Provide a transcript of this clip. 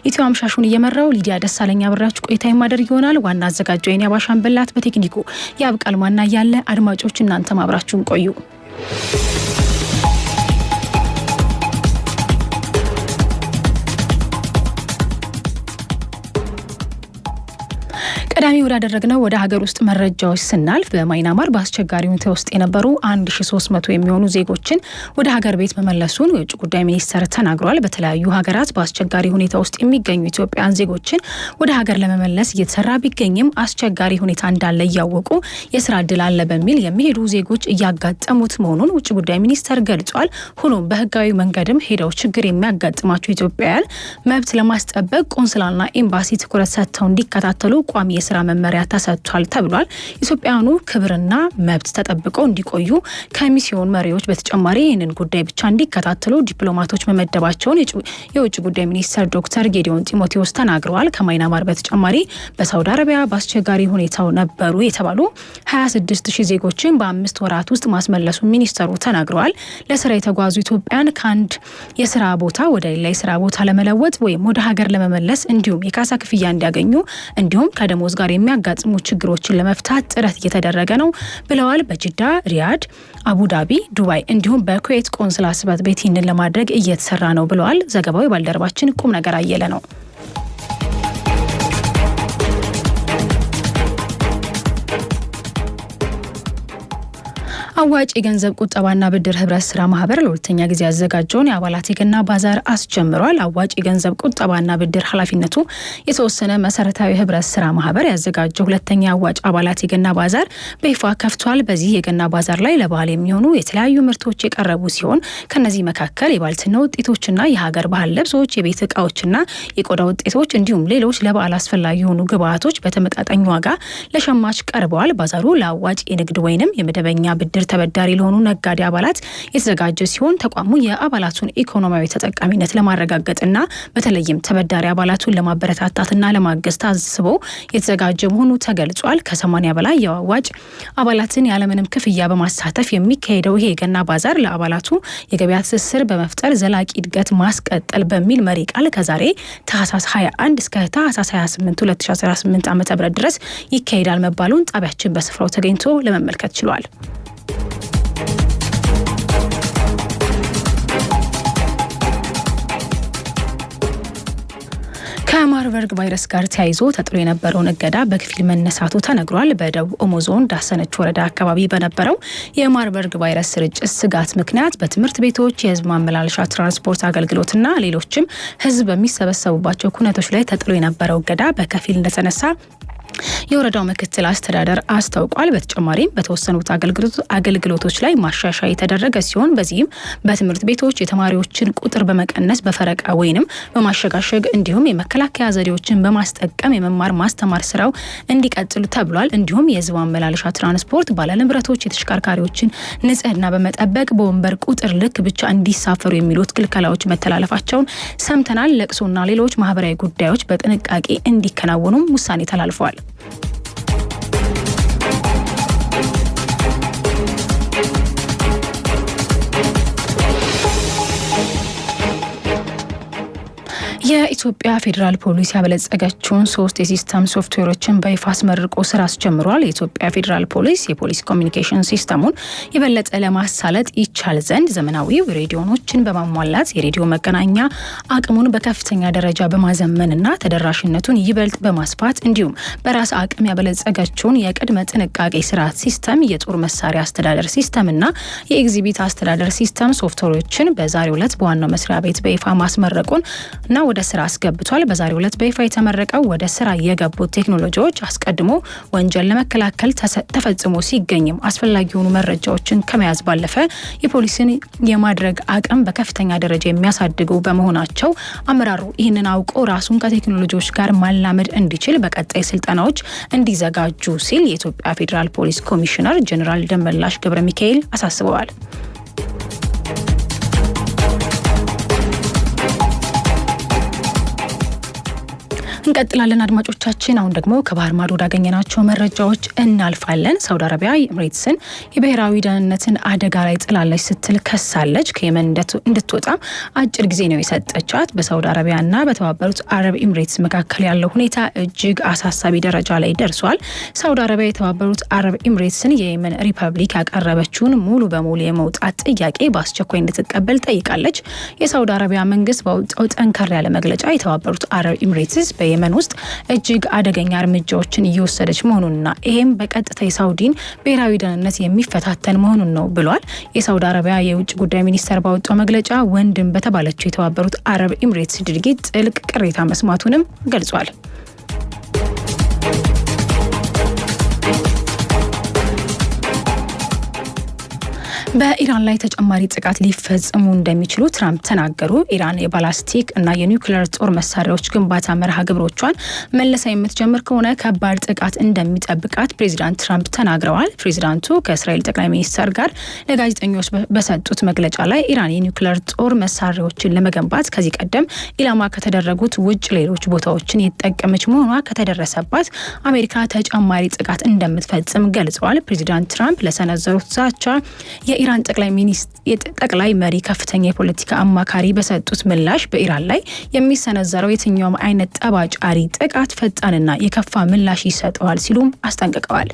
ኢትዮ አምሻሹን እየመራው ሊዲያ ደሳለኛ አብራችሁ ቆይታ የማደርግ ይሆናል። ዋና አዘጋጁ የኔ አባሻን በላት፣ በቴክኒኩ ያብቃል ማና ያለ። አድማጮች እናንተም አብራችሁን ቆዩ። ቀዳሚ ወዳደረግነው ወደ ሀገር ውስጥ መረጃዎች ስናልፍ በማይናማር በአስቸጋሪ ሁኔታ ውስጥ የነበሩ 1300 የሚሆኑ ዜጎችን ወደ ሀገር ቤት መመለሱን የውጭ ጉዳይ ሚኒስቴር ተናግሯል። በተለያዩ ሀገራት በአስቸጋሪ ሁኔታ ውስጥ የሚገኙ ኢትዮጵያውያን ዜጎችን ወደ ሀገር ለመመለስ እየተሰራ ቢገኝም አስቸጋሪ ሁኔታ እንዳለ እያወቁ የስራ እድል አለ በሚል የሚሄዱ ዜጎች እያጋጠሙት መሆኑን ውጭ ጉዳይ ሚኒስቴር ገልጿል። ሆኖም በህጋዊ መንገድም ሄደው ችግር የሚያጋጥማቸው ኢትዮጵያውያን መብት ለማስጠበቅ ቆንስላና ኤምባሲ ትኩረት ሰጥተው እንዲከታተሉ ቋሚ የስራ መመሪያ ተሰጥቷል ተብሏል። ኢትዮጵያውያኑ ክብርና መብት ተጠብቀው እንዲቆዩ ከሚስዮን መሪዎች በተጨማሪ ይህንን ጉዳይ ብቻ እንዲከታተሉ ዲፕሎማቶች መመደባቸውን የውጭ ጉዳይ ሚኒስትር ዶክተር ጌዲዮን ጢሞቴዎስ ተናግረዋል። ከማይናማር በተጨማሪ በሳውዲ አረቢያ በአስቸጋሪ ሁኔታው ነበሩ የተባሉ 26000 ዜጎችን በ5 ወራት ውስጥ ማስመለሱን ሚኒስተሩ ተናግረዋል። ለስራ የተጓዙ ኢትዮጵያውያን ከአንድ የስራ ቦታ ወደ ሌላ የስራ ቦታ ለመለወጥ ወይም ወደ ሀገር ለመመለስ እንዲሁም የካሳ ክፍያ እንዲያገኙ እንዲሁም ከደሞዝ ጋር የሚያጋጥሙ ችግሮችን ለመፍታት ጥረት እየተደረገ ነው ብለዋል። በጅዳ፣ ሪያድ፣ አቡዳቢ፣ ዱባይ እንዲሁም በኩዌት ቆንስላ ጽሕፈት ቤት ይህንን ለማድረግ እየተሰራ ነው ብለዋል። ዘገባው የባልደረባችን ቁም ነገር አየለ ነው። አዋጭ የገንዘብ ቁጠባና ብድር ህብረት ስራ ማህበር ለሁለተኛ ጊዜ ያዘጋጀውን የአባላት የገና ባዛር አስጀምሯል። አዋጭ የገንዘብ ቁጠባና ብድር ኃላፊነቱ የተወሰነ መሰረታዊ ህብረት ስራ ማህበር ያዘጋጀው ሁለተኛ አዋጭ አባላት የገና ባዛር በይፋ ከፍቷል። በዚህ የገና ባዛር ላይ ለበዓል የሚሆኑ የተለያዩ ምርቶች የቀረቡ ሲሆን ከነዚህ መካከል የባልትና ውጤቶችና የሀገር ባህል ልብሶች፣ የቤት እቃዎችና የቆዳ ውጤቶች እንዲሁም ሌሎች ለበዓል አስፈላጊ የሆኑ ግብዓቶች በተመጣጣኝ ዋጋ ለሸማች ቀርበዋል። ባዛሩ ለአዋጭ የንግድ ወይንም የመደበኛ ብድር ተበዳሪ ለሆኑ ነጋዴ አባላት የተዘጋጀ ሲሆን ተቋሙ የአባላቱን ኢኮኖሚያዊ ተጠቃሚነት ለማረጋገጥና በተለይም ተበዳሪ አባላቱን ለማበረታታትና ለማገዝ ታስቦ የተዘጋጀ መሆኑ ተገልጿል። ከ80 በላይ የአዋጭ አባላትን ያለምንም ክፍያ በማሳተፍ የሚካሄደው ይሄ የገና ባዛር ለአባላቱ የገበያ ትስስር በመፍጠር ዘላቂ እድገት ማስቀጠል በሚል መሪ ቃል ከዛሬ ታህሳስ 21 እስከ ታህሳስ 28 2018 ዓ.ም ድረስ ይካሄዳል መባሉን ጣቢያችን በስፍራው ተገኝቶ ለመመልከት ችሏል። ከማርበርግ ቫይረስ ጋር ተያይዞ ተጥሎ የነበረውን እገዳ በከፊል መነሳቱ ተነግሯል። በደቡብ ኦሞ ዞን ዳሰነች ወረዳ አካባቢ በነበረው የማርበርግ ቫይረስ ስርጭት ስጋት ምክንያት በትምህርት ቤቶች፣ የህዝብ ማመላለሻ ትራንስፖርት አገልግሎትና ሌሎችም ህዝብ በሚሰበሰቡባቸው ኩነቶች ላይ ተጥሎ የነበረው እገዳ በከፊል እንደተነሳ የወረዳው ምክትል አስተዳደር አስታውቋል። በተጨማሪም በተወሰኑት አገልግሎቶች ላይ ማሻሻያ የተደረገ ሲሆን በዚህም በትምህርት ቤቶች የተማሪዎችን ቁጥር በመቀነስ በፈረቃ ወይንም በማሸጋሸግ እንዲሁም የመከላከያ ዘዴዎችን በማስጠቀም የመማር ማስተማር ስራው እንዲቀጥሉ ተብሏል። እንዲሁም የህዝብ ማመላለሻ ትራንስፖርት ባለንብረቶች የተሽከርካሪዎችን ንጽህና በመጠበቅ በወንበር ቁጥር ልክ ብቻ እንዲሳፈሩ የሚሉት ክልከላዎች መተላለፋቸውን ሰምተናል። ለቅሶና ሌሎች ማህበራዊ ጉዳዮች በጥንቃቄ እንዲከናወኑም ውሳኔ ተላልፏል። የኢትዮጵያ ፌዴራል ፖሊስ ያበለጸገችውን 3 የሲስተም ሶፍትዌሮችን በይፋ አስመርቆ ስራ አስጀምሯል። የኢትዮጵያ ፌዴራል ፖሊስ የፖሊስ ኮሚኒኬሽን ሲስተሙን የበለጠ ለማሳለጥ ይቻል ዘንድ ዘመናዊ ሬዲዮኖችን በማሟላት የሬዲዮ መገናኛ አቅሙን በከፍተኛ ደረጃ በማዘመንና ተደራሽነቱን ይበልጥ በማስፋት እንዲሁም በራስ አቅም ያበለጸገችውን የቅድመ ጥንቃቄ ስርዓት ሲስተም፣ የጦር መሳሪያ አስተዳደር ሲስተምና የኤግዚቢት አስተዳደር ሲስተም ሶፍትዌሮችን በዛሬው ዕለት በዋናው መስሪያ ቤት በይፋ ማስመረቁን እና ወደ ስራ አስገብቷል። በዛሬው ዕለት በይፋ የተመረቀው ወደ ስራ የገቡት ቴክኖሎጂዎች አስቀድሞ ወንጀል ለመከላከል ተፈጽሞ ሲገኝም አስፈላጊ የሆኑ መረጃዎችን ከመያዝ ባለፈ የፖሊስን የማድረግ አቅም በከፍተኛ ደረጃ የሚያሳድጉ በመሆናቸው አመራሩ ይህንን አውቆ ራሱን ከቴክኖሎጂዎች ጋር ማላመድ እንዲችል በቀጣይ ስልጠናዎች እንዲዘጋጁ ሲል የኢትዮጵያ ፌዴራል ፖሊስ ኮሚሽነር ጀነራል ደመላሽ ገብረ ሚካኤል አሳስበዋል። እንቀጥላለን አድማጮቻችን። አሁን ደግሞ ከባህር ማዶ ወዳገኘናቸው መረጃዎች እናልፋለን። ሳውዲ አረቢያ ኤምሬትስን የብሔራዊ ደህንነትን አደጋ ላይ ጥላለች ስትል ከሳለች። ከየመን እንድትወጣ አጭር ጊዜ ነው የሰጠቻት። በሳውዲ አረቢያና በተባበሩት አረብ ኤምሬትስ መካከል ያለው ሁኔታ እጅግ አሳሳቢ ደረጃ ላይ ደርሷል። ሳውዲ አረቢያ የተባበሩት አረብ ኤምሬትስን የየመን ሪፐብሊክ ያቀረበችውን ሙሉ በሙሉ የመውጣት ጥያቄ በአስቸኳይ እንድትቀበል ጠይቃለች። የሳውዲ አረቢያ መንግስት ባወጣው ጠንከር ያለ መግለጫ የተባበሩት አረብ ኤምሬትስ በየመን ውስጥ እጅግ አደገኛ እርምጃዎችን እየወሰደች መሆኑንና ይሄም በቀጥታ የሳውዲን ብሔራዊ ደህንነት የሚፈታተን መሆኑን ነው ብሏል። የሳውዲ አረቢያ የውጭ ጉዳይ ሚኒስቴር ባወጣው መግለጫ ወንድም በተባለችው የተባበሩት አረብ ኤምሬትስ ድርጊት ጥልቅ ቅሬታ መስማቱንም ገልጿል። በኢራን ላይ ተጨማሪ ጥቃት ሊፈጽሙ እንደሚችሉ ትራምፕ ተናገሩ። ኢራን የባላስቲክ እና የኒውክሌር ጦር መሳሪያዎች ግንባታ መርሃ ግብሮቿን መልሳ የምትጀምር ከሆነ ከባድ ጥቃት እንደሚጠብቃት ፕሬዚዳንት ትራምፕ ተናግረዋል። ፕሬዚዳንቱ ከእስራኤል ጠቅላይ ሚኒስትር ጋር ለጋዜጠኞች በሰጡት መግለጫ ላይ ኢራን የኒውክሌር ጦር መሳሪያዎችን ለመገንባት ከዚህ ቀደም ኢላማ ከተደረጉት ውጭ ሌሎች ቦታዎችን የተጠቀመች መሆኗ ከተደረሰባት አሜሪካ ተጨማሪ ጥቃት እንደምትፈጽም ገልጸዋል። ፕሬዚዳንት ትራምፕ ለሰነዘሩት ዛቻ የኢራን ጠቅላይ መሪ ከፍተኛ የፖለቲካ አማካሪ በሰጡት ምላሽ በኢራን ላይ የሚሰነዘረው የትኛውም አይነት ጠባጫሪ ጥቃት ፈጣንና የከፋ ምላሽ ይሰጠዋል ሲሉም አስጠንቅቀዋል።